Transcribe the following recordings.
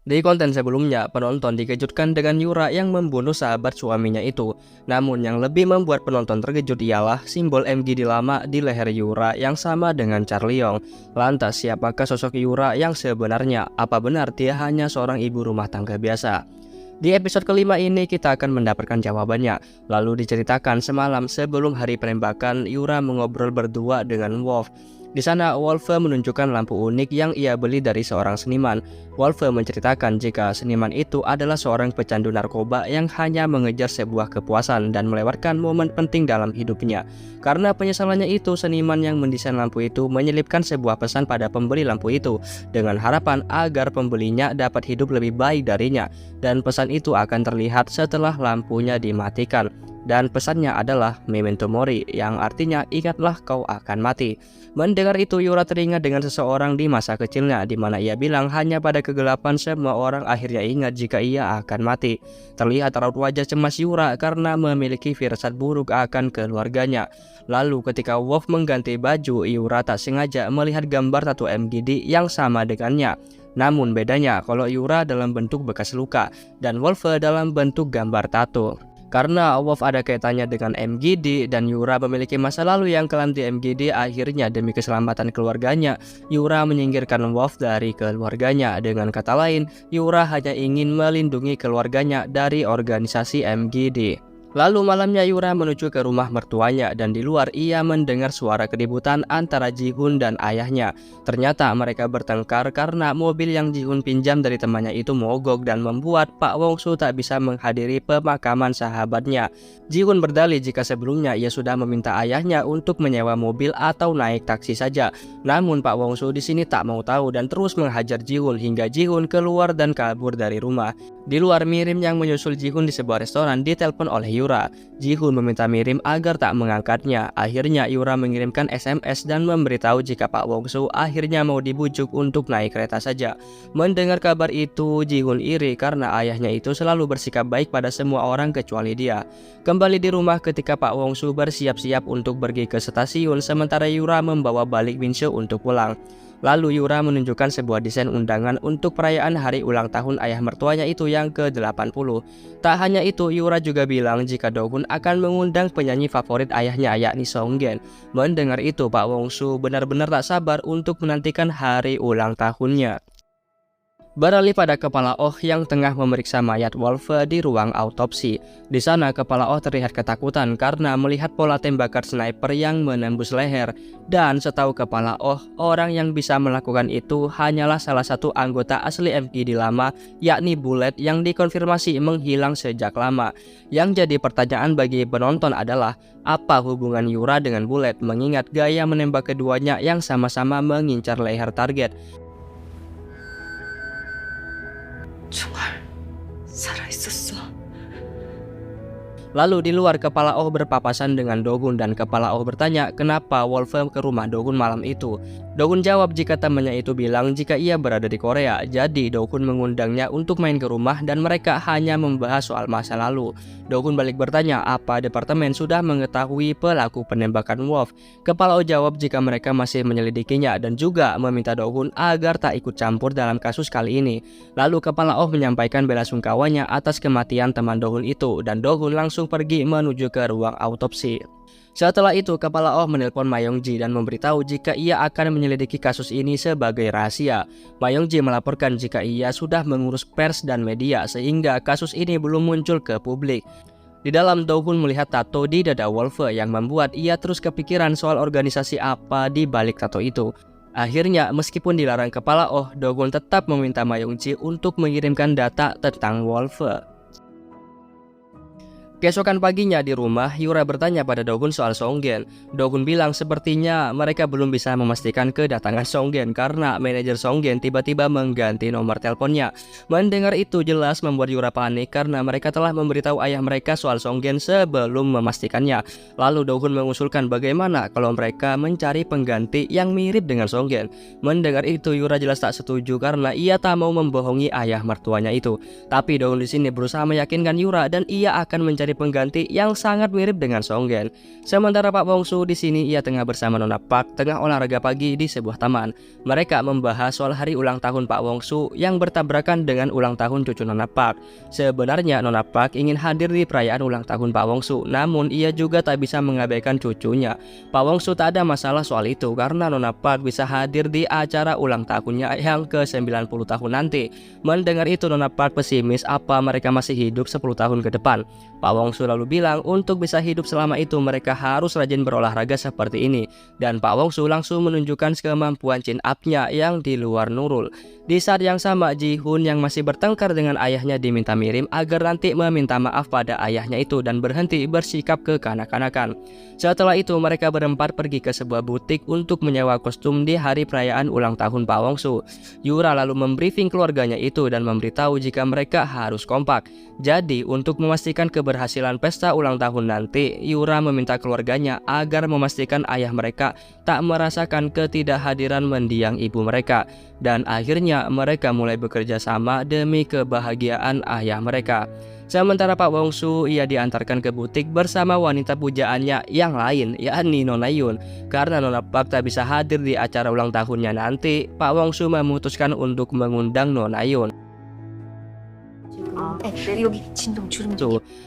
Di konten sebelumnya, penonton dikejutkan dengan Yura yang membunuh sahabat suaminya itu. Namun yang lebih membuat penonton terkejut ialah simbol MGD lama di leher Yura yang sama dengan Charliong. Lantas siapakah sosok Yura yang sebenarnya? Apa benar dia hanya seorang ibu rumah tangga biasa? Di episode kelima ini kita akan mendapatkan jawabannya. Lalu diceritakan semalam sebelum hari penembakan, Yura mengobrol berdua dengan Wolf. Di sana, Wolfe menunjukkan lampu unik yang ia beli dari seorang seniman. Wolfe menceritakan jika seniman itu adalah seorang pecandu narkoba yang hanya mengejar sebuah kepuasan dan melewatkan momen penting dalam hidupnya. Karena penyesalannya itu, seniman yang mendesain lampu itu menyelipkan sebuah pesan pada pembeli lampu itu dengan harapan agar pembelinya dapat hidup lebih baik darinya. Dan pesan itu akan terlihat setelah lampunya dimatikan. Dan pesannya adalah Memento Mori, yang artinya ingatlah kau akan mati. Mendengar itu, Yura teringat dengan seseorang di masa kecilnya, di mana ia bilang hanya pada kegelapan semua orang akhirnya ingat jika ia akan mati. Terlihat raut wajah cemas Yura karena memiliki firasat buruk akan keluarganya. Lalu ketika Wolf mengganti baju, Yura tak sengaja melihat gambar tato MGD yang sama dengannya. Namun bedanya kalau Yura dalam bentuk bekas luka dan Wolfe dalam bentuk gambar tato. Karena Wolf ada kaitannya dengan MGD dan Yura memiliki masa lalu yang kelam di MGD, akhirnya demi keselamatan keluarganya, Yura menyingkirkan Wolf dari keluarganya. Dengan kata lain, Yura hanya ingin melindungi keluarganya dari organisasi MGD. Lalu malamnya Yura menuju ke rumah mertuanya dan di luar ia mendengar suara keributan antara Ji-hoon dan ayahnya. Ternyata mereka bertengkar karena mobil yang Ji-hoon pinjam dari temannya itu mogok dan membuat Pak Wong-soo tak bisa menghadiri pemakaman sahabatnya. Ji-hoon berdalih jika sebelumnya ia sudah meminta ayahnya untuk menyewa mobil atau naik taksi saja. Namun Pak Wong-soo di sini tak mau tahu dan terus menghajar Ji-hoon hingga Ji-hoon keluar dan kabur dari rumah. Di luar, Mirim yang menyusul Ji-hoon di sebuah restoran ditelepon oleh Yura. Ji-hoon meminta Mirim agar tak mengangkatnya. Akhirnya Yura mengirimkan SMS dan memberitahu jika Pak Wong-soo akhirnya mau dibujuk untuk naik kereta saja. Mendengar kabar itu, Ji-hoon iri karena ayahnya itu selalu bersikap baik pada semua orang kecuali dia. Kembali di rumah ketika Pak Wong-soo bersiap-siap untuk pergi ke stasiun, sementara Yura membawa balik Min-soo untuk pulang. Lalu Yura menunjukkan sebuah desain undangan untuk perayaan hari ulang tahun ayah mertuanya itu yang ke-80. Tak hanya itu, Yura juga bilang jika Do-hoon akan mengundang penyanyi favorit ayahnya yakni Songgen. Mendengar itu, Pak Wong-soo benar-benar tak sabar untuk menantikan hari ulang tahunnya. Beralih pada kepala Oh yang tengah memeriksa mayat Wolfe di ruang autopsi. Di sana kepala Oh terlihat ketakutan karena melihat pola tembakan sniper yang menembus leher. Dan setahu kepala Oh, orang yang bisa melakukan itu hanyalah salah satu anggota asli MGD lama, yakni Bullet yang dikonfirmasi menghilang sejak lama. Yang jadi pertanyaan bagi penonton adalah, apa hubungan Yura dengan Bullet mengingat gaya menembak keduanya yang sama-sama mengincar leher target. 정말 살아있었어. Lalu di luar, kepala Oh berpapasan dengan Do-hoon dan kepala Oh bertanya kenapa Wolfe ke rumah Do-hoon malam itu. Do-hoon jawab jika temannya itu bilang jika ia berada di Korea, jadi Do-hoon mengundangnya untuk main ke rumah dan mereka hanya membahas soal masa lalu. Do-hoon balik bertanya apa departemen sudah mengetahui pelaku penembakan Wolf. Kepala Oh jawab jika mereka masih menyelidikinya dan juga meminta Do-hoon agar tak ikut campur dalam kasus kali ini. Lalu kepala Oh menyampaikan belasungkawanya atas kematian teman Do-hoon itu dan Do-hoon langsung pergi menuju ke ruang autopsi. Setelah itu, kepala Oh menelpon Ma Yong-ji dan memberitahu jika ia akan menyelidiki kasus ini sebagai rahasia. Ma Yong-ji melaporkan jika ia sudah mengurus pers dan media sehingga kasus ini belum muncul ke publik. Di dalam, Do-hoon melihat tato di dada Wolfe yang membuat ia terus kepikiran soal organisasi apa di balik tato itu. Akhirnya, meskipun dilarang kepala Oh, Do-hoon tetap meminta Ma Yong-ji untuk mengirimkan data tentang Wolfe. Keesokan paginya di rumah, Yura bertanya pada Do-hoon soal Songgen. Do-hoon bilang sepertinya mereka belum bisa memastikan kedatangan Songgen karena manajer Songgen tiba-tiba mengganti nomor teleponnya. Mendengar itu jelas membuat Yura panik karena mereka telah memberitahu ayah mereka soal Songgen sebelum memastikannya. Lalu Do-hoon mengusulkan bagaimana kalau mereka mencari pengganti yang mirip dengan Songgen. Mendengar itu Yura jelas tak setuju karena ia tak mau membohongi ayah mertuanya itu. Tapi Do-hoon di sini berusaha meyakinkan Yura dan ia akan mencari pengganti yang sangat mirip dengan Songgen. Sementara Pak Bongsu di sini ia tengah bersama Nona Pak tengah olahraga pagi di sebuah taman. Mereka membahas soal hari ulang tahun Pak Bongsu yang bertabrakan dengan ulang tahun cucu Nona Pak. Sebenarnya Nona Pak ingin hadir di perayaan ulang tahun Pak Bongsu, namun ia juga tak bisa mengabaikan cucunya. Pak Bongsu tak ada masalah soal itu karena Nona Pak bisa hadir di acara ulang tahunnya yang ke-90 tahun nanti. Mendengar itu Nona Pak pesimis apa mereka masih hidup 10 tahun ke depan. Pak Bongsu lalu bilang untuk bisa hidup selama itu mereka harus rajin berolahraga seperti ini. Dan Pak Bongsu langsung menunjukkan kemampuan chin up-nya yang di luar nurul. Di saat yang sama Ji-hoon yang masih bertengkar dengan ayahnya diminta Mirim agar nanti meminta maaf pada ayahnya itu dan berhenti bersikap kekanak-kanakan. Setelah itu mereka berempat pergi ke sebuah butik untuk menyewa kostum di hari perayaan ulang tahun Pak Bongsu. Yura lalu membriefing keluarganya itu dan memberitahu jika mereka harus kompak. Jadi untuk memastikan keberhasilan pesta ulang tahun nanti, Yura meminta keluarganya agar memastikan ayah mereka tak merasakan ketidakhadiran mendiang ibu mereka. Dan akhirnya mereka mulai bekerja sama demi kebahagiaan ayah mereka. Sementara Pak Bongsu ia diantarkan ke butik bersama wanita pujaannya yang lain, yakni Nona Yun. Karena Nona Pak tak bisa hadir di acara ulang tahunnya nanti, Pak Bongsu memutuskan untuk mengundang Nona Yun. 여기 진동 주름.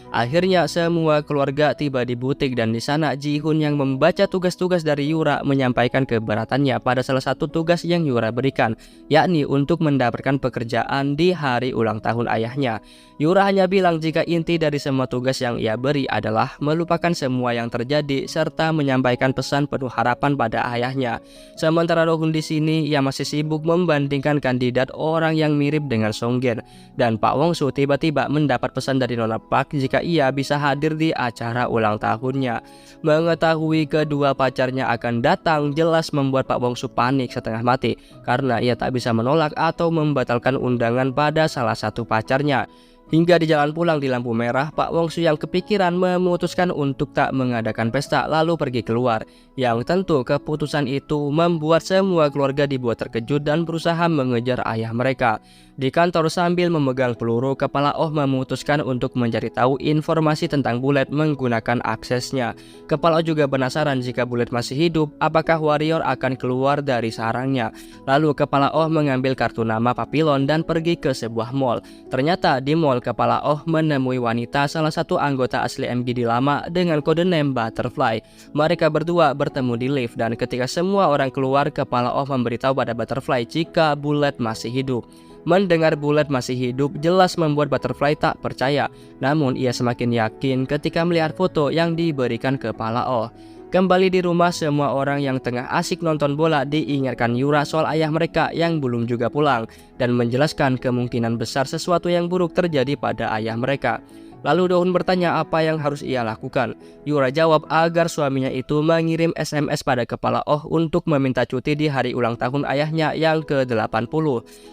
Akhirnya semua keluarga tiba di butik dan di sana Ji-hoon yang membaca tugas-tugas dari Yura menyampaikan keberatannya pada salah satu tugas yang Yura berikan, yakni untuk mendapatkan pekerjaan di hari ulang tahun ayahnya. Yura hanya bilang jika inti dari semua tugas yang ia beri adalah melupakan semua yang terjadi serta menyampaikan pesan penuh harapan pada ayahnya. Sementara Do-hoon di sini ia masih sibuk membandingkan kandidat orang yang mirip dengan Songgen, dan Pak Bongsu tiba-tiba mendapat pesan dari Nona Pak jika ia bisa hadir di acara ulang tahunnya. Mengetahui kedua pacarnya akan datang jelas membuat Pak Bongsu panik setengah mati karena ia tak bisa menolak atau membatalkan undangan pada salah satu pacarnya. Hingga di jalan pulang di lampu merah, Pak Bongsu yang kepikiran memutuskan untuk tak mengadakan pesta lalu pergi keluar. Yang tentu keputusan itu membuat semua keluarga dibuat terkejut dan berusaha mengejar ayah mereka. Di kantor sambil memegang peluru, Kepala Oh memutuskan untuk mencari tahu informasi tentang Bulet menggunakan aksesnya. Kepala Oh juga penasaran jika Bulet masih hidup, apakah warrior akan keluar dari sarangnya. Lalu Kepala Oh mengambil kartu nama Papillon dan pergi ke sebuah mall. Ternyata di mall Kepala Oh menemui wanita salah satu anggota asli MGD lama dengan kode name Butterfly. Mereka berdua bertemu di lift dan ketika semua orang keluar, Kepala Oh memberitahu pada Butterfly jika Bulet masih hidup. Mendengar Bulet masih hidup jelas membuat Butterfly tak percaya, namun ia semakin yakin ketika melihat foto yang diberikan Kepala Oh. Kembali di rumah, semua orang yang tengah asik nonton bola diingatkan Yura soal ayah mereka yang belum juga pulang dan menjelaskan kemungkinan besar sesuatu yang buruk terjadi pada ayah mereka. Lalu Do-hoon bertanya apa yang harus ia lakukan. Yura jawab agar suaminya itu mengirim SMS pada Kepala Oh untuk meminta cuti di hari ulang tahun ayahnya yang ke-80.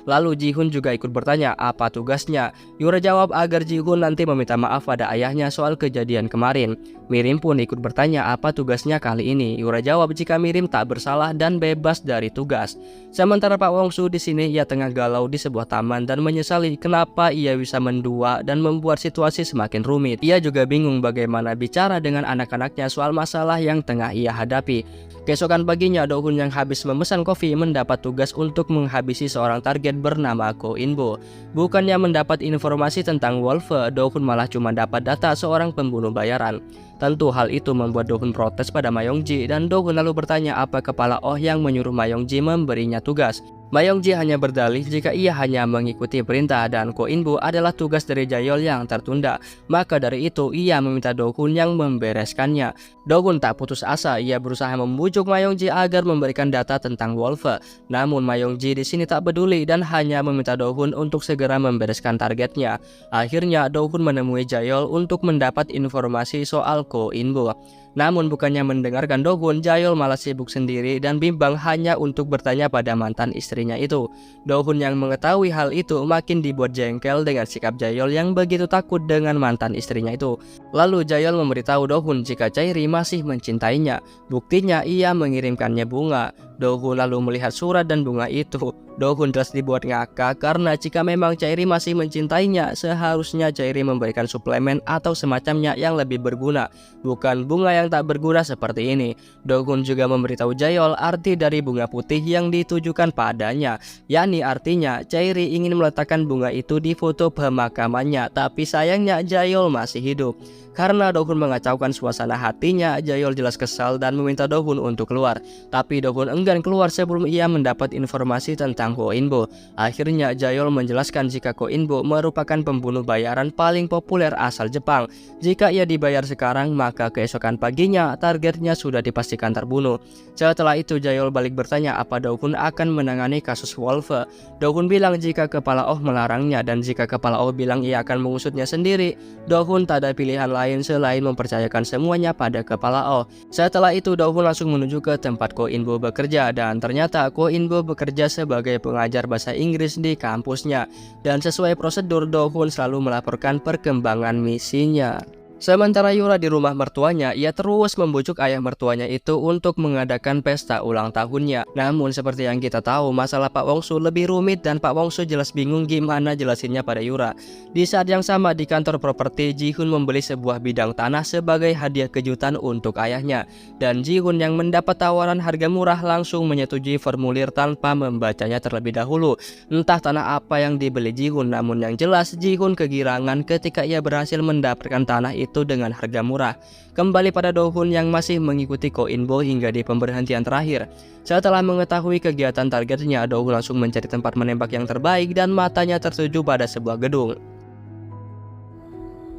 Lalu Ji-hoon juga ikut bertanya apa tugasnya. Yura jawab agar Ji-hoon nanti meminta maaf pada ayahnya soal kejadian kemarin. Mirim pun ikut bertanya apa tugasnya kali ini. Yura jawab jika Mirim tak bersalah dan bebas dari tugas. Sementara Pak Bongsu di sini ia tengah galau di sebuah taman dan menyesali kenapa ia bisa mendua dan membuat situasi semakin rumit. Ia juga bingung bagaimana bicara dengan anak-anaknya soal masalah yang tengah ia hadapi. Keesokan paginya, Do-hoon yang habis memesan kopi mendapat tugas untuk menghabisi seorang target bernama Ko In-bo. Bukannya mendapat informasi tentang Wolfe, Do-hoon malah cuma dapat data seorang pembunuh bayaran. Tentu hal itu membuat Do-hoon protes pada Mayong-ji dan Do-hoon lalu bertanya apa Kepala Oh yang menyuruh Mayong-ji memberinya tugas. Mayong-ji hanya berdalih jika ia hanya mengikuti perintah dan Ko In-bo adalah tugas dari Jayol yang tertunda. Maka dari itu ia meminta Do-hoon yang membereskannya. Do-hoon tak putus asa, ia berusaha membujuk Mayong-ji agar memberikan data tentang Wolfe. Namun Mayong-ji di sini tak peduli dan hanya meminta Do-hoon untuk segera membereskan targetnya. Akhirnya Do-hoon menemui Jayol untuk mendapat informasi soal Ko In-bo. Namun bukannya mendengarkan Do-hoon, Jayol malah sibuk sendiri dan bimbang hanya untuk bertanya pada mantan istrinya itu. Do-hoon yang mengetahui hal itu makin dibuat jengkel dengan sikap Jayol yang begitu takut dengan mantan istrinya itu. Lalu Jayol memberitahu Do-hoon jika Chairi masih mencintainya. Buktinya ia mengirimkannya bunga. Do-hoon lalu melihat surat dan bunga itu. Dohun jelas dibuat ngakak karena jika memang Chairi masih mencintainya, seharusnya Chairi memberikan suplemen atau semacamnya yang lebih berguna, bukan bunga yang tak berguna seperti ini. Dohun juga memberitahu Jayol arti dari bunga putih yang ditujukan padanya, yakni artinya Chairi ingin meletakkan bunga itu di foto pemakamannya, tapi sayangnya Jayol masih hidup. Karena Dohun mengacaukan suasana hatinya, Jayol jelas kesal dan meminta Dohun untuk keluar. Tapi Dohun enggan keluar sebelum ia mendapat informasi tentang Ko Inbo. Akhirnya Jayol menjelaskan jika Ko Inbo merupakan pembunuh bayaran paling populer asal Jepang. Jika ia dibayar sekarang, maka keesokan paginya targetnya sudah dipastikan terbunuh. Setelah itu Jayol balik bertanya apa Dohun akan menangani kasus Wolfe. Dohun bilang jika Kepala Oh melarangnya, dan jika Kepala Oh bilang ia akan mengusutnya sendiri, Dohun tak ada pilihan lain selain mempercayakan semuanya pada Kepala Oh. Setelah itu Dohun langsung menuju ke tempat Ko Inbo bekerja, dan ternyata Ko Inbo bekerja sebagai pengajar bahasa Inggris di kampusnya. Dan sesuai prosedur, Dohun selalu melaporkan perkembangan misinya. Sementara Yura di rumah mertuanya, ia terus membujuk ayah mertuanya itu untuk mengadakan pesta ulang tahunnya. Namun seperti yang kita tahu, masalah Pak Wongsu lebih rumit dan Pak Wongsu jelas bingung gimana jelasinnya pada Yura. Di saat yang sama di kantor properti, Ji-hun membeli sebuah bidang tanah sebagai hadiah kejutan untuk ayahnya. Dan Ji-hun yang mendapat tawaran harga murah langsung menyetujui formulir tanpa membacanya terlebih dahulu. Entah tanah apa yang dibeli Ji-hun, namun yang jelas Ji-hun kegirangan ketika ia berhasil mendapatkan tanah itu dengan harga murah. Kembali pada Dohun yang masih mengikuti Ko Inbo hingga di pemberhentian terakhir. Setelah mengetahui kegiatan targetnya, Dohun langsung mencari tempat menembak yang terbaik dan matanya tertuju pada sebuah gedung.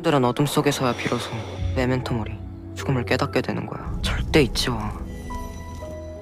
들은 어둠 속에서야 비로소 메멘토 모리 죽음을 깨닫게 되는 거야. 절대 잊지 마.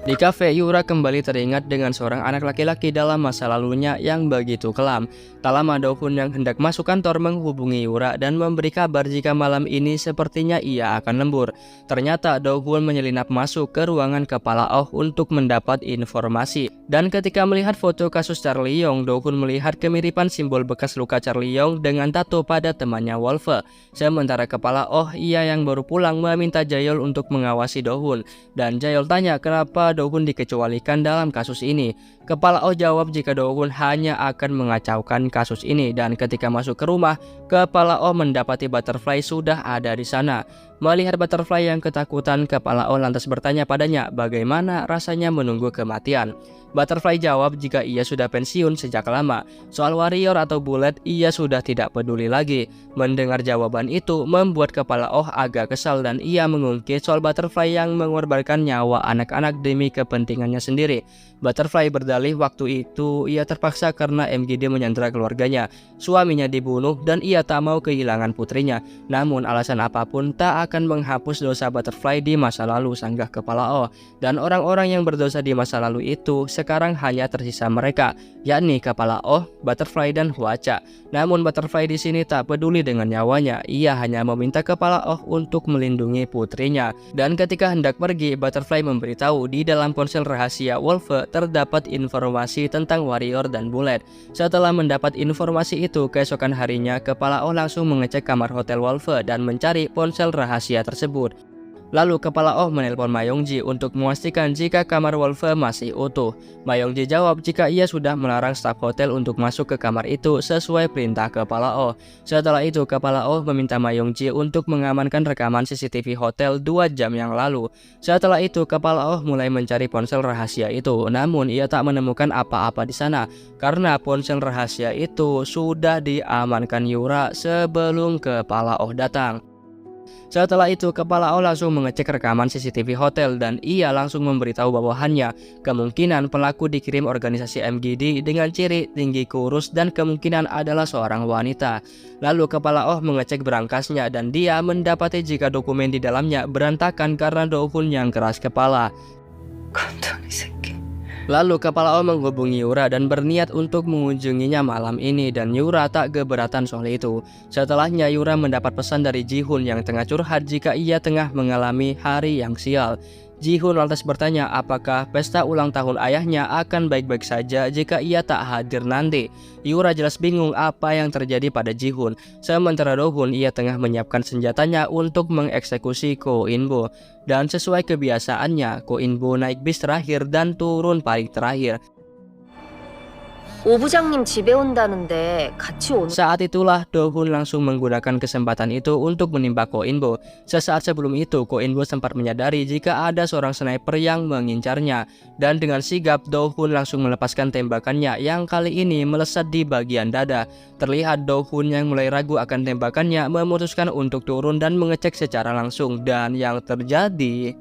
Di kafe, Yura kembali teringat dengan seorang anak laki-laki dalam masa lalunya yang begitu kelam. Tak lama Dohun yang hendak masuk kantor menghubungi Yura dan memberi kabar jika malam ini sepertinya ia akan lembur. Ternyata Dohun menyelinap masuk ke ruangan Kepala Oh untuk mendapat informasi. Dan ketika melihat foto kasus Charlie Yong, Dohun melihat kemiripan simbol bekas luka Charlie Yong dengan tato pada temannya Wolfe. Sementara Kepala Oh, ia yang baru pulang, meminta Jayol untuk mengawasi Dohun. Dan Jayol tanya kenapa Dohun dikecualikan dalam kasus ini. Kepala Oh jawab jika Dohun hanya akan mengacaukan kasus ini, dan ketika masuk ke rumah, Kepala Oh mendapati Butterfly sudah ada di sana. Melihat Butterfly yang ketakutan, Kepala Oh lantas bertanya padanya bagaimana rasanya menunggu kematian. Butterfly jawab jika ia sudah pensiun sejak lama. Soal warrior atau bullet, ia sudah tidak peduli lagi. Mendengar jawaban itu membuat Kepala Oh agak kesal dan ia mengungkit soal Butterfly yang mengorbankan nyawa anak-anak demi kepentingannya sendiri. Butterfly berdalih waktu itu ia terpaksa karena MGD menyandera keluarganya. Suaminya dibunuh dan ia tak mau kehilangan putrinya. Namun alasan apapun tak akan menghapus dosa Butterfly di masa lalu, sanggah Kepala Oh. Dan orang-orang yang berdosa di masa lalu itu sekarang hanya tersisa mereka, yakni Kepala Oh, Butterfly dan Hwacha. Namun Butterfly di sini tak peduli dengan nyawanya. Ia hanya meminta Kepala Oh untuk melindungi putrinya. Dan ketika hendak pergi, Butterfly memberitahu di dalam ponsel rahasia Wolfe terdapat informasi tentang warrior dan bullet. Setelah mendapat informasi itu, keesokan harinya Kepala Oh langsung mengecek kamar hotel Wolfe dan mencari ponsel rahasia tersebut. Lalu Kepala Oh menelpon Ma Yongji untuk memastikan jika kamar Wolfe masih utuh. Ma Yongji jawab jika ia sudah melarang staf hotel untuk masuk ke kamar itu sesuai perintah Kepala Oh. Setelah itu Kepala Oh meminta Ma Yongji untuk mengamankan rekaman CCTV hotel 2 jam yang lalu. Setelah itu Kepala Oh mulai mencari ponsel rahasia itu, namun ia tak menemukan apa-apa di sana karena ponsel rahasia itu sudah diamankan Yura sebelum Kepala Oh datang. Setelah itu Kepala Oh langsung mengecek rekaman CCTV hotel dan ia langsung memberitahu bawahannya kemungkinan pelaku dikirim organisasi MGD dengan ciri tinggi kurus dan kemungkinan adalah seorang wanita. Lalu Kepala Oh mengecek berangkasnya dan dia mendapati jika dokumen di dalamnya berantakan karena Dohun yang keras kepala. 건더기 새끼. Lalu Kepala Oh menghubungi Yura dan berniat untuk mengunjunginya malam ini, dan Yura tak keberatan soal itu. Setelahnya Yura mendapat pesan dari Ji-hun yang tengah curhat jika ia tengah mengalami hari yang sial. Ji-hun lantas bertanya apakah pesta ulang tahun ayahnya akan baik-baik saja jika ia tak hadir nanti. Yura jelas bingung apa yang terjadi pada Ji-hun. Sementara Dohun ia tengah menyiapkan senjatanya untuk mengeksekusi Ko Inbo. Dan sesuai kebiasaannya, Ko Inbo naik bis terakhir dan turun paling terakhir. 오 부장님 집에 온다는데 같이 오는 Saat itulah Do-hun langsung menggunakan kesempatan itu untuk menimpa Ko In-bo. Sesaat sebelum itu Ko In-bo sempat menyadari jika ada seorang sniper yang mengincarnya, dan dengan sigap Do-hun langsung melepaskan tembakannya yang kali ini melesat di bagian dada. Terlihat Do-hun yang mulai ragu akan tembakannya memutuskan untuk turun dan mengecek secara langsung, dan yang terjadi,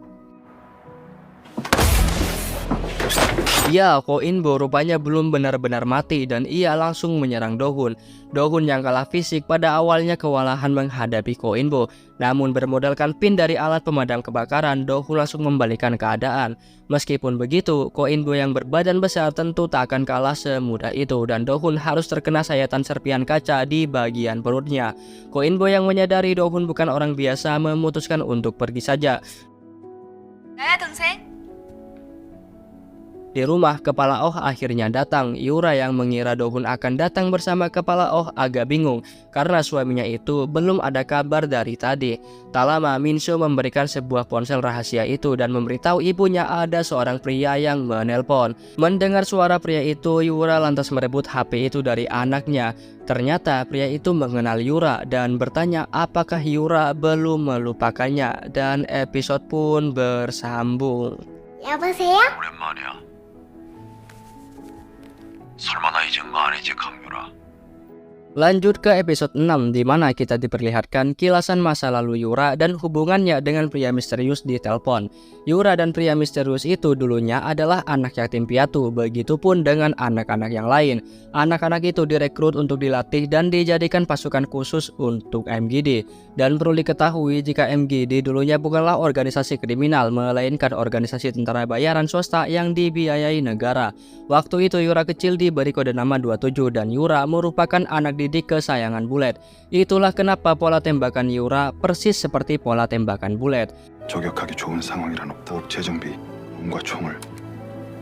ya, Ko In-bo rupanya belum benar-benar mati dan ia langsung menyerang Do-hun. Do-hun yang kalah fisik pada awalnya kewalahan menghadapi Ko In-bo, namun bermodalkan pin dari alat pemadam kebakaran, Do-hun langsung membalikan keadaan. Meskipun begitu, Ko In-bo yang berbadan besar tentu tak akan kalah semudah itu, dan Do-hun harus terkena sayatan serpian kaca di bagian perutnya. Ko In-bo yang menyadari Do-hun bukan orang biasa memutuskan untuk pergi saja. 나야 동생. Di rumah, Kepala Oh akhirnya datang. Yura yang mengira Do-hun akan datang bersama Kepala Oh agak bingung karena suaminya itu belum ada kabar dari tadi. Tak lama, Min-soo memberikan sebuah ponsel rahasia itu dan memberitahu ibunya ada seorang pria yang menelpon. Mendengar suara pria itu, Yura lantas merebut HP itu dari anaknya. Ternyata pria itu mengenal Yura dan bertanya apakah Yura belum melupakannya, dan episode pun bersambung. 여보세요? 오랜만이야. 설마 나 잊은 거 아니지, 강유라? Lanjut ke episode 6 di mana kita diperlihatkan kilasan masa lalu Yura dan hubungannya dengan pria misterius di telepon. Yura dan pria misterius itu dulunya adalah anak yatim piatu, begitupun dengan anak-anak yang lain. Anak-anak itu direkrut untuk dilatih dan dijadikan pasukan khusus untuk MGD. Dan perlu diketahui jika MGD dulunya bukanlah organisasi kriminal, melainkan organisasi tentara bayaran swasta yang dibiayai negara. Waktu itu Yura kecil diberi kode nama 27 dan Yura merupakan anak didik kesayangan Bullet. Itulah kenapa pola tembakan Yura persis seperti pola tembakan Bullet. 저격하기 좋은 상황이란 없다. 재정비, 몸과 총을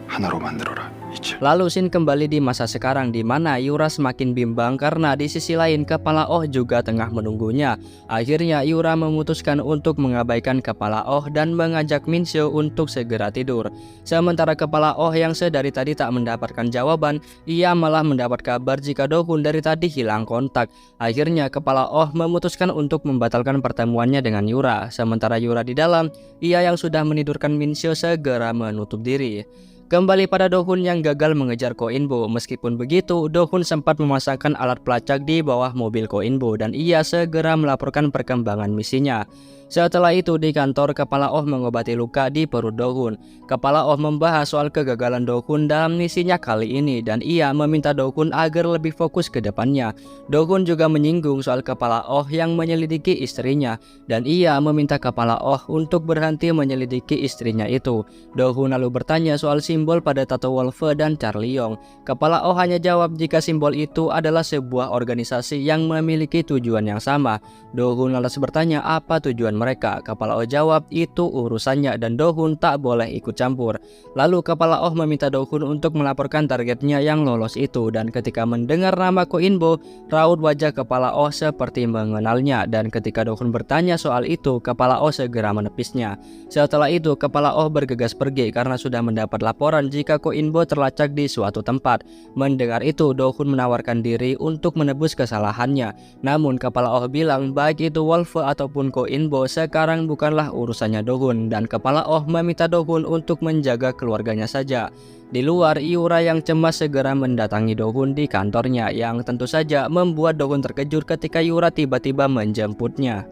하나로 만들어라. 이칠. Lalu scene kembali di masa sekarang di mana Yura semakin bimbang karena di sisi lain Kepala Oh juga tengah menunggunya. Akhirnya Yura memutuskan untuk mengabaikan Kepala Oh dan mengajak Min-soo untuk segera tidur. Sementara Kepala Oh yang sedari tadi tak mendapatkan jawaban, ia malah mendapat kabar jika Do-hun dari tadi hilang kontak. Akhirnya Kepala Oh memutuskan untuk membatalkan pertemuannya dengan Yura. Sementara Yura di dalam, ia yang sudah menidurkan Min-soo segera menutup diri. Kembali pada Do-hun yang gagal mengejar Ko In-bo. Meskipun begitu, Do-hun sempat memasangkan alat pelacak di bawah mobil Ko In-bo dan ia segera melaporkan perkembangan misinya. Setelah itu di kantor, Kepala Oh mengobati luka di perut Do-hun. Kepala Oh membahas soal kegagalan Do-hun dalam misinya kali ini dan ia meminta Do-hun agar lebih fokus ke depannya. Do-hun juga menyinggung soal Kepala Oh yang menyelidiki istrinya dan ia meminta Kepala Oh untuk berhenti menyelidiki istrinya itu. Do-hun lalu bertanya soal simbol pada tato Wolfe dan Charlie-yong. Kepala Oh hanya jawab jika simbol itu adalah sebuah organisasi yang memiliki tujuan yang sama. Do-hun lantas bertanya apa tujuan mereka. Kepala Oh jawab itu urusannya dan Do-hun tak boleh ikut campur. Lalu Kepala Oh meminta Do-hun untuk melaporkan targetnya yang lolos itu, dan ketika mendengar nama Ko In-bo, raut wajah Kepala Oh seperti mengenalnya, dan ketika Do-hun bertanya soal itu, Kepala Oh segera menepisnya. Setelah itu Kepala Oh bergegas pergi karena sudah mendapat laporan jika Ko In-bo terlacak di suatu tempat. Mendengar itu Do-hun menawarkan diri untuk menebus kesalahannya. Namun Kepala Oh bilang baik itu Wolfe ataupun Ko In-bo sekarang bukanlah urusannya Do-hun, dan Kepala Oh meminta Do-hun untuk menjaga keluarganya saja. Di luar, Yura yang cemas segera mendatangi Do-hun di kantornya, yang tentu saja membuat Do-hun terkejut ketika Yura tiba-tiba menjemputnya.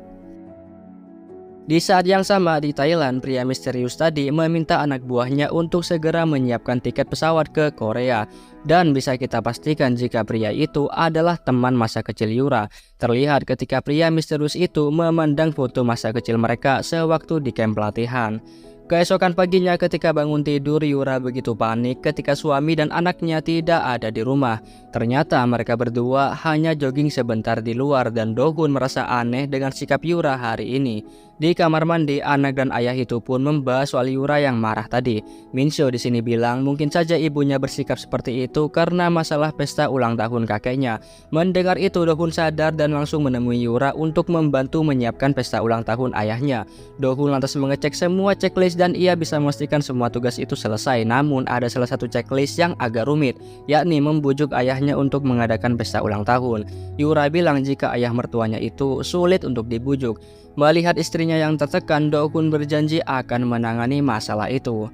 Di saat yang sama di Thailand, pria misterius tadi meminta anak buahnya untuk segera menyiapkan tiket pesawat ke Korea. Dan bisa kita pastikan jika pria itu adalah teman masa kecil Yura. Terlihat ketika pria misterius itu memandang foto masa kecil mereka sewaktu di kamp pelatihan. Keesokan paginya ketika bangun tidur, Yura begitu panik ketika suami dan anaknya tidak ada di rumah. Ternyata mereka berdua hanya jogging sebentar di luar dan Do-hun merasa aneh dengan sikap Yura hari ini. Di kamar mandi, anak dan ayah itu pun membahas soal Yura yang marah tadi. Min-soo di sini bilang mungkin saja ibunya bersikap seperti itu karena masalah pesta ulang tahun kakeknya. Mendengar itu Do-hun sadar dan langsung menemui Yura untuk membantu menyiapkan pesta ulang tahun ayahnya. Do-hun lantas mengecek semua checklist dan ia bisa memastikan semua tugas itu selesai. Namun ada salah satu checklist yang agak rumit, yakni membujuk ayahnya untuk mengadakan pesta ulang tahun. Yura bilang jika ayah mertuanya itu sulit untuk dibujuk. Melihat istrinya yang tertekan, Do-hun berjanji akan menangani masalah itu.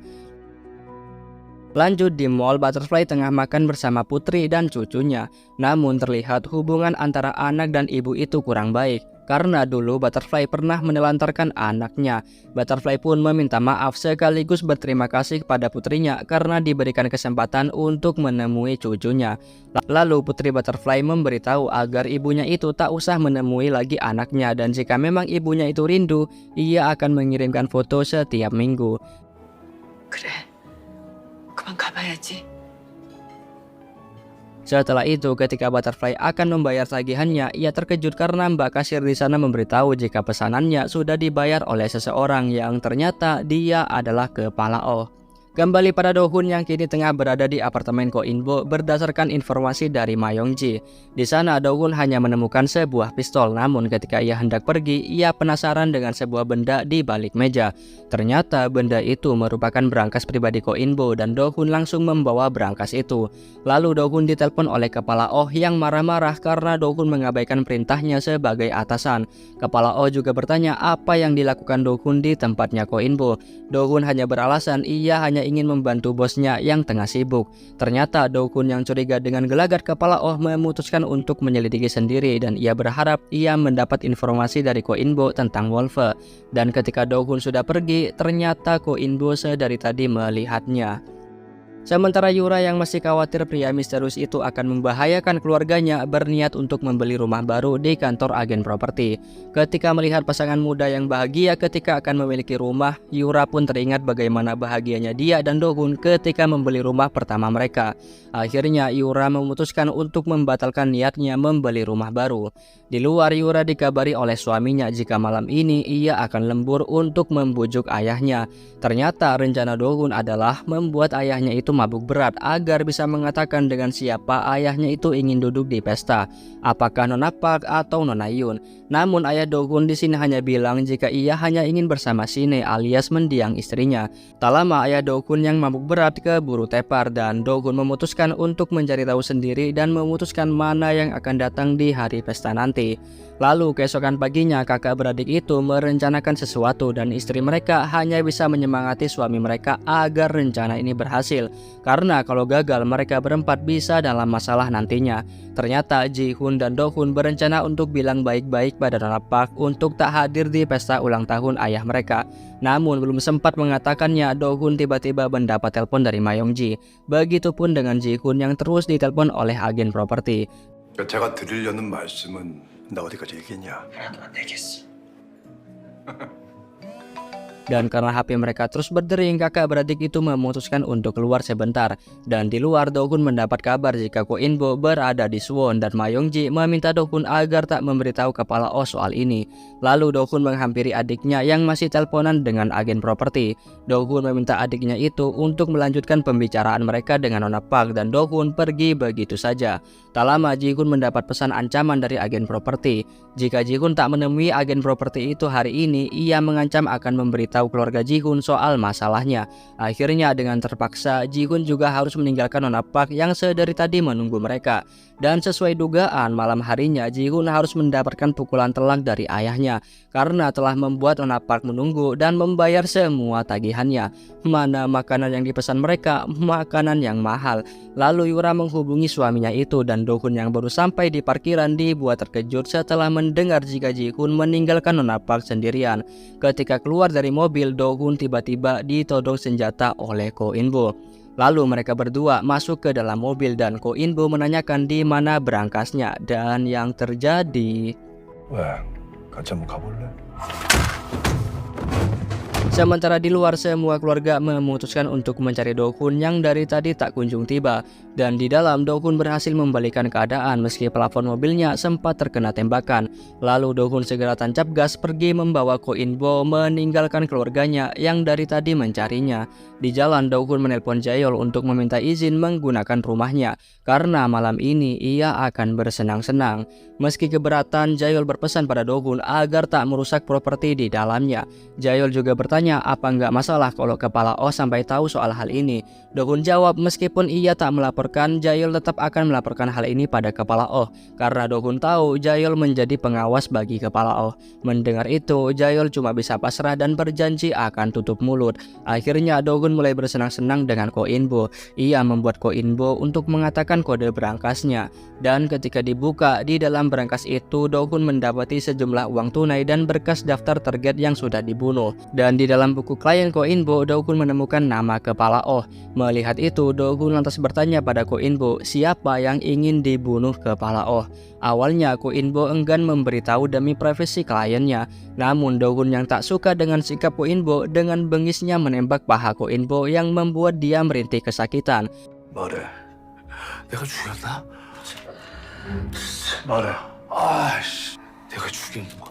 Lanjut di mall, Butterfly tengah makan bersama putri dan cucunya. Namun terlihat hubungan antara anak dan ibu itu kurang baik. Karena dulu Butterfly pernah menelantarkan anaknya. Butterfly pun meminta maaf sekaligus berterima kasih kepada putrinya karena diberikan kesempatan untuk menemui cucunya. Lalu putri Butterfly memberitahu agar ibunya itu tak usah menemui lagi anaknya, dan jika memang ibunya itu rindu, ia akan mengirimkan foto setiap minggu. 그래, 그만 가봐야지. Setelah itu, ketika Butterfly akan membayar tagihannya, ia terkejut karena mbak kasir di sana memberitahu jika pesanannya sudah dibayar oleh seseorang yang ternyata dia adalah kepala Oh. Kembali pada Do-hun yang kini tengah berada di apartemen Ko In-bo berdasarkan informasi dari Ma Yong-ji. Di sana Do-hun hanya menemukan sebuah pistol, namun ketika ia hendak pergi, ia penasaran dengan sebuah benda di balik meja. Ternyata benda itu merupakan berangkas pribadi Ko In-bo dan Do-hun langsung membawa berangkas itu. Lalu Do-hun ditelepon oleh kepala Oh yang marah-marah karena Do-hun mengabaikan perintahnya sebagai atasan. Kepala Oh juga bertanya apa yang dilakukan Do-hun di tempatnya Ko In-bo. Do-hun hanya beralasan ia hanya ingin membantu bosnya yang tengah sibuk. Ternyata Do-hun yang curiga dengan gelagat kepala Oh memutuskan untuk menyelidiki sendiri, dan ia berharap ia mendapat informasi dari Ko In-bo tentang Wolfe. Dan ketika Do-hun sudah pergi, ternyata Ko In-bo sedari tadi melihatnya. Sementara Yura yang masih khawatir pria misterius itu akan membahayakan keluarganya berniat untuk membeli rumah baru di kantor agen properti. Ketika melihat pasangan muda yang bahagia ketika akan memiliki rumah, Yura pun teringat bagaimana bahagianya dia dan Do-hun ketika membeli rumah pertama mereka. Akhirnya Yura memutuskan untuk membatalkan niatnya membeli rumah baru. Di luar, Yura dikabari oleh suaminya jika malam ini ia akan lembur untuk membujuk ayahnya. Ternyata rencana Do-hun adalah membuat ayahnya itu mabuk berat agar bisa mengatakan dengan siapa ayahnya itu ingin duduk di pesta, apakah Nona Park atau Nona Yun. Namun ayah Do-hun di sini hanya bilang jika ia hanya ingin bersama Sine alias mendiang istrinya. Tak lama ayah Do-hun yang mabuk berat keburu tepar dan Do-hun memutuskan untuk mencari tahu sendiri dan memutuskan mana yang akan datang di hari pesta nanti. Lalu keesokan paginya kakak beradik itu merencanakan sesuatu dan istri mereka hanya bisa menyemangati suami mereka agar rencana ini berhasil. Karena kalau gagal mereka berempat bisa dalam masalah nantinya. Ternyata Ji-hun dan Do-hun berencana untuk bilang baik-baik pada Nona Park untuk tak hadir di pesta ulang tahun ayah mereka. Namun belum sempat mengatakannya, Do-hun tiba-tiba mendapat telepon dari Ma Yong-ji. Begitupun dengan Ji-hun yang terus ditelepon oleh agen properti. 제가 드리려는 말씀은 나 어디까지 얘기했냐? 하나도 안 내겠어. Dan karena HP mereka terus berdering, kakak beradik itu memutuskan untuk keluar sebentar. Dan di luar, Do-hun mendapat kabar jika Ko In-bo berada di Suwon dan Ma Yong-ji meminta Do-hun agar tak memberitahu kepala Oh soal ini. Lalu Do-hun menghampiri adiknya yang masih teleponan dengan agen properti. Do-hun meminta adiknya itu untuk melanjutkan pembicaraan mereka dengan Nona Park dan Do-hun pergi begitu saja. Tak lama Ji-hun mendapat pesan ancaman dari agen properti. Jika Ji-hun tak menemui agen properti itu hari ini, ia mengancam akan memberitahu keluarga Ji-hun soal masalahnya. Akhirnya dengan terpaksa Ji-hun juga harus meninggalkan Nona Park yang sedari tadi menunggu mereka. Dan sesuai dugaan, malam harinya Ji-hun harus mendapatkan pukulan telak dari ayahnya karena telah membuat Nona Park menunggu dan membayar semua tagihannya. Mana makanan yang dipesan mereka, makanan yang mahal. Lalu Yura menghubungi suaminya itu dan Do-hun yang baru sampai di parkiran dibuat terkejut setelah mendengar jika Ji-hun meninggalkan Nona Park sendirian. Ketika keluar dari mobil, Do-hun tiba-tiba ditodong senjata oleh Ko In-bo. Lalu mereka berdua masuk ke dalam mobil dan Ko In-bo menanyakan di mana berangkasnya dan yang terjadi. 왜? 같이 한번 가볼래? Sementara di luar, semua keluarga memutuskan untuk mencari Do-hun yang dari tadi tak kunjung tiba. Dan di dalam, Do-hun berhasil membalikan keadaan meski plafon mobilnya sempat terkena tembakan. Lalu Do-hun segera tancap gas pergi membawa Ko In-bo meninggalkan keluarganya yang dari tadi mencarinya. Di jalan, Do-hun menelpon Jaeol untuk meminta izin menggunakan rumahnya karena malam ini ia akan bersenang-senang. Meski keberatan, Jaeol berpesan pada Do-hun agar tak merusak properti di dalamnya. Jaeol juga bertanya bertanya apa nggak masalah kalau kepala Oh sampai tahu soal hal ini. Dohun jawab meskipun ia tak melaporkan, Jaeol tetap akan melaporkan hal ini pada kepala Oh karena Dohun tahu Jaeol menjadi pengawas bagi kepala Oh. Mendengar itu, Jaeol cuma bisa pasrah dan berjanji akan tutup mulut. Akhirnya Dohun mulai bersenang-senang dengan Ko In-bo. Ia membuat Ko In-bo untuk mengatakan kode berangkasnya. Dan ketika dibuka, di dalam berangkas itu Dohun mendapati sejumlah uang tunai dan berkas daftar target yang sudah dibunuh. Dan di dalam buku klien Ko In-bo, Dohun menemukan nama kepala Oh. Melihat itu, Dohun lantas bertanya pada Ko In-bo siapa yang ingin dibunuh kepala Oh. Awalnya Ko In-bo enggan memberitahu demi privasi kliennya. Namun Dohun yang tak suka dengan sikap Ko In-bo dengan bengisnya menembak paha Ko In-bo yang membuat dia merintih kesakitan. 말해. 내가 죽였나? 말해. 아씨, 내가 죽인 거.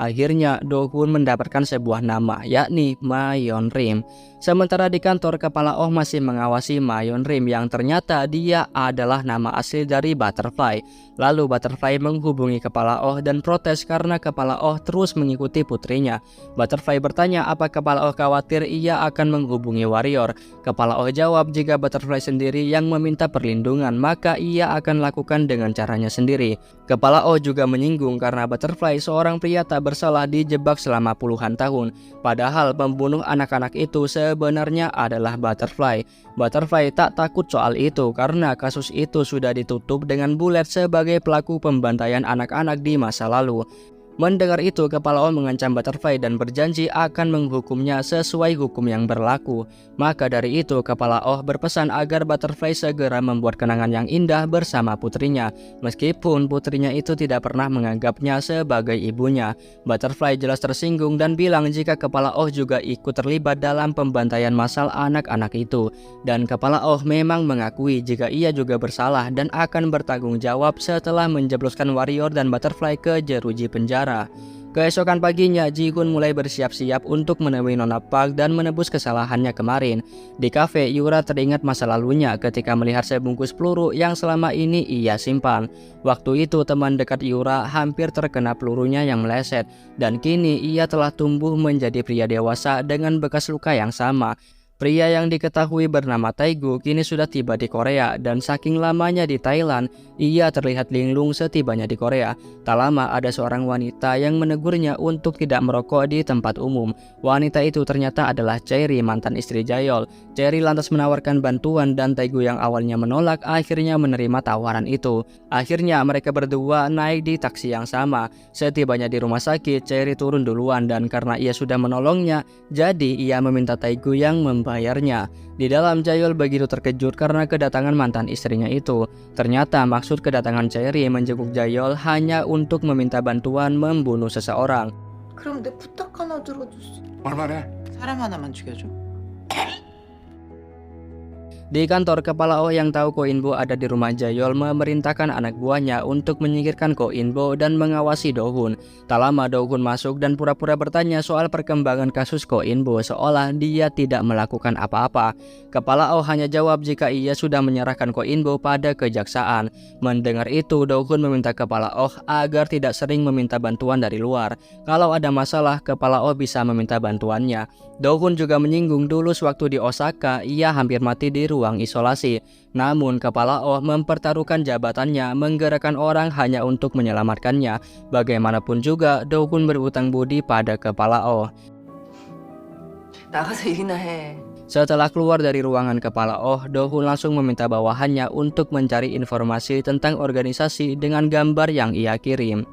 Akhirnya Dohun mendapatkan sebuah nama, yakni Ma Yeon-rim. Sementara di kantor, kepala Oh masih mengawasi Ma Yeon-rim yang ternyata dia adalah nama asli dari Butterfly. Lalu Butterfly menghubungi kepala Oh dan protes karena kepala Oh terus mengikuti putrinya. Butterfly bertanya apa kepala Oh khawatir ia akan menghubungi Warrior. Kepala Oh jawab jika Butterfly sendiri yang meminta perlindungan maka ia akan lakukan dengan caranya sendiri. Kepala Oh juga menyinggung karena Butterfly seorang pria tak bersalah dijebak selama puluhan tahun. Padahal pembunuh anak-anak itu sebenarnya adalah Butterfly. Butterfly tak takut soal itu karena kasus itu sudah ditutup dengan Bullet sebagai pelaku pembantaian anak-anak di masa lalu. Mendengar itu, kepala Oh mengancam Butterfly dan berjanji akan menghukumnya sesuai hukum yang berlaku. Maka dari itu, kepala Oh berpesan agar Butterfly segera membuat kenangan yang indah bersama putrinya. Meskipun putrinya itu tidak pernah menganggapnya sebagai ibunya. Butterfly jelas tersinggung dan bilang jika kepala Oh juga ikut terlibat dalam pembantaian massal anak-anak itu. Dan kepala Oh memang mengakui jika ia juga bersalah dan akan bertanggung jawab setelah menjebloskan Warrior dan Butterfly ke jeruji penjara. Keesokan paginya, Ji-hoon mulai bersiap-siap untuk menemui Nona Park dan menebus kesalahannya kemarin. Di kafe, Yura teringat masa lalunya ketika melihat sebungkus peluru yang selama ini ia simpan. Waktu itu teman dekat Yura hampir terkena pelurunya yang meleset, dan kini ia telah tumbuh menjadi pria dewasa dengan bekas luka yang sama. Pria yang diketahui bernama Taegu kini sudah tiba di Korea dan saking lamanya di Thailand, ia terlihat linglung setibanya di Korea. Tak lama ada seorang wanita yang menegurnya untuk tidak merokok di tempat umum. Wanita itu ternyata adalah Cherry, mantan istri Jaeol. Cherry lantas menawarkan bantuan dan Taegu yang awalnya menolak akhirnya menerima tawaran itu. Akhirnya mereka berdua naik di taksi yang sama. Setibanya di rumah sakit, Cherry turun duluan dan karena ia sudah menolongnya, jadi ia meminta Taegu yang membayarnya. Di dalam, Jaeol begitu terkejut karena kedatangan mantan istrinya itu. Ternyata maksud kedatangan Cherry menjenguk Jaeol hanya untuk meminta bantuan membunuh seseorang. 그럼 내 부탁 하나 들어줄 수 말만 해. 사람 하나만 죽여줘. Di kantor, kepala Oh yang tahu Ko In-bo ada di rumah Jaeol memerintahkan anak buahnya untuk menyingkirkan Ko In-bo dan mengawasi Dohun. Tak lama Dohun masuk dan pura-pura bertanya soal perkembangan kasus Ko In-bo seolah dia tidak melakukan apa-apa. Kepala Oh hanya jawab jika ia sudah menyerahkan Ko In-bo pada kejaksaan. Mendengar itu, Dohun meminta kepala Oh agar tidak sering meminta bantuan dari luar. Kalau ada masalah, kepala Oh bisa meminta bantuannya. Dohun juga menyinggung dulu sewaktu di Osaka ia hampir mati di ruang isolasi. Namun kepala Oh mempertaruhkan jabatannya menggerakkan orang hanya untuk menyelamatkannya. Bagaimanapun juga Dohun berhutang budi pada kepala Oh. 나가서 일이나 해. Setelah keluar dari ruangan kepala Oh, Dohun langsung meminta bawahannya untuk mencari informasi tentang organisasi dengan gambar yang ia kirim.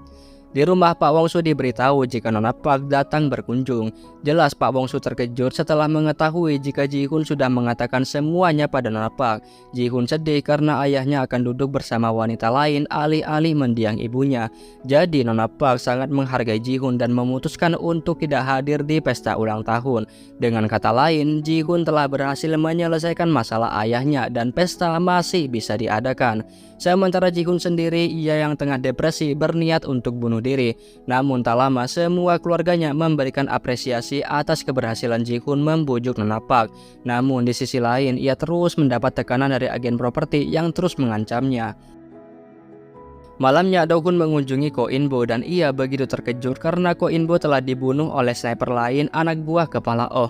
Di rumah, Pak Wongsu diberitahu jika Nona Park datang berkunjung. Jelas Pak Wongsu terkejut setelah mengetahui jika Ji-hoon sudah mengatakan semuanya pada Nona Park. Ji-hoon sedih karena ayahnya akan duduk bersama wanita lain alih-alih mendiang ibunya. Jadi Nona Park sangat menghargai Ji-hoon dan memutuskan untuk tidak hadir di pesta ulang tahun. Dengan kata lain, Ji-hoon telah berhasil menyelesaikan masalah ayahnya dan pesta masih bisa diadakan. Sementara Ji-hoon sendiri, ia yang tengah depresi berniat untuk bunuh diri. Namun tak lama semua keluarganya memberikan apresiasi atas keberhasilan Ji-hoon membujuk Nona Park. Namun di sisi lain ia terus mendapat tekanan dari agen properti yang terus mengancamnya. Malamnya Dohun mengunjungi Ko In-bo dan ia begitu terkejut karena Ko In-bo telah dibunuh oleh sniper lain, anak buah kepala Oh.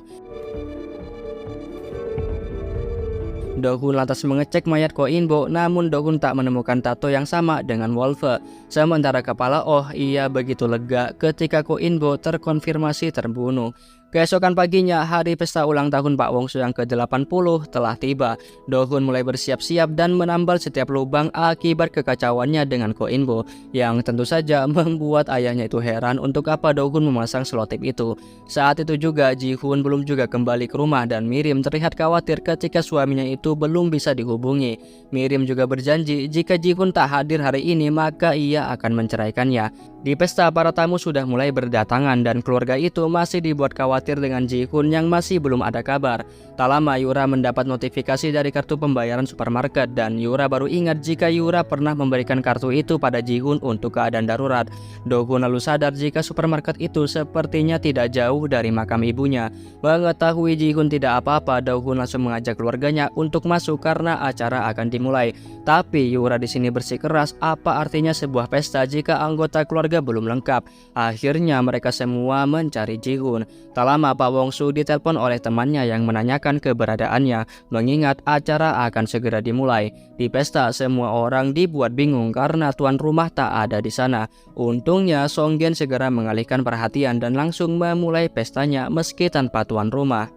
Dohun lantas mengecek mayat Ko In-bo, namun Dohun tak menemukan tato yang sama dengan Wolfe. Sementara kepala Oh, ia begitu lega ketika Ko In-bo terkonfirmasi terbunuh. Keesokan paginya, hari pesta ulang tahun Pak Wongsu yang ke-80 telah tiba. Dohun mulai bersiap-siap dan menambal setiap lubang akibat kekacauannya dengan Ko In-bo, yang tentu saja membuat ayahnya itu heran untuk apa Dohun memasang selotip itu. Saat itu juga Ji-hoon belum juga kembali ke rumah dan Mirim terlihat khawatir ketika suaminya itu belum bisa dihubungi. Mirim juga berjanji jika Ji-hoon tak hadir hari ini maka ia akan menceraikannya. Di pesta, para tamu sudah mulai berdatangan dan keluarga itu masih dibuat khawatir dengan Ji-hoon yang masih belum ada kabar. Tak lama Yura mendapat notifikasi dari kartu pembayaran supermarket dan Yura baru ingat jika Yura pernah memberikan kartu itu pada Ji-hoon untuk keadaan darurat. Dohun lalu sadar jika supermarket itu sepertinya tidak jauh dari makam ibunya. Mengetahui Ji-hoon tidak apa-apa, Dohun langsung mengajak keluarganya untuk masuk karena acara akan dimulai. Tapi Yura di sini bersikeras, apa artinya sebuah pesta jika anggota keluarga belum lengkap. Akhirnya mereka semua mencari Ji-hoon. Tak lama Pak Wongsu ditelepon oleh temannya yang menanyakan keberadaannya, mengingat acara akan segera dimulai. Di pesta semua orang dibuat bingung karena tuan rumah tak ada di sana. Untungnya Songgen segera mengalihkan perhatian dan langsung memulai pestanya meski tanpa tuan rumah.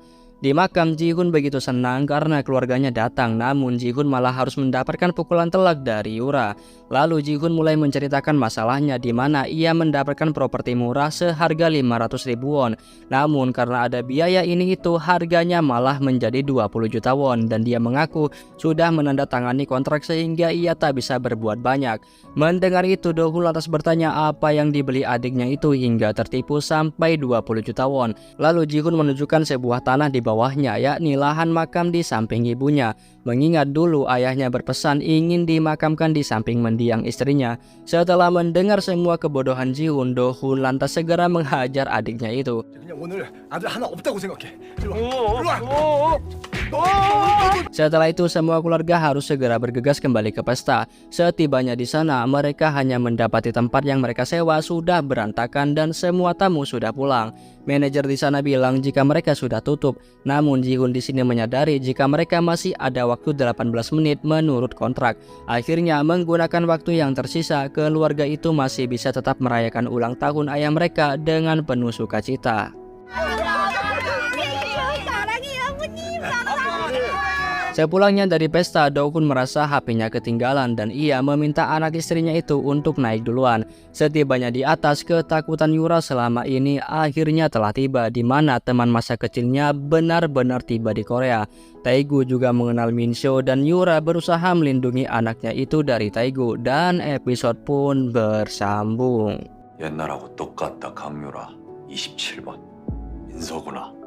Di makam, Ji-hoon begitu senang karena keluarganya datang, namun Ji-hoon malah harus mendapatkan pukulan telak dari Yura. Lalu Ji-hoon mulai menceritakan masalahnya di mana ia mendapatkan properti murah seharga 500.000 won. Namun karena ada biaya ini itu harganya malah menjadi 20 juta won dan dia mengaku sudah menandatangani kontrak sehingga ia tak bisa berbuat banyak. Mendengar itu Dohun lantas bertanya apa yang dibeli adiknya itu hingga tertipu sampai 20 juta won. Lalu Ji-hoon menunjukkan sebuah tanah di bawahnya, yakni lahan makam di samping ibunya. Mengingat dulu ayahnya berpesan ingin dimakamkan di samping mendiang istrinya. Setelah mendengar semua kebodohan Ji-hoon, Dohun lantas segera menghajar adiknya itu. 그냥 오늘 아들 하나 없다고 생각해. 일로 와. Setelah itu semua keluarga harus segera bergegas kembali ke pesta. Setibanya di sana, mereka hanya mendapati tempat yang mereka sewa sudah berantakan dan semua tamu sudah pulang. Manajer di sana bilang jika mereka sudah tutup. Namun Ji-hoon di sini menyadari jika mereka masih ada waktu 18 menit menurut kontrak. Akhirnya menggunakan waktu yang tersisa, keluarga itu masih bisa tetap merayakan ulang tahun ayah mereka dengan penuh sukacita. Sepulangnya dari pesta, Dohun merasa HP-nya ketinggalan dan ia meminta anak istrinya itu untuk naik duluan. Setibanya di atas, ketakutan Yura selama ini akhirnya telah tiba, di mana teman masa kecilnya benar-benar tiba di Korea. Taegu juga mengenal Minseo dan Yura berusaha melindungi anaknya itu dari Taegu dan episode pun bersambung. 옛날하고 똑같다 강유라 27번 민서구나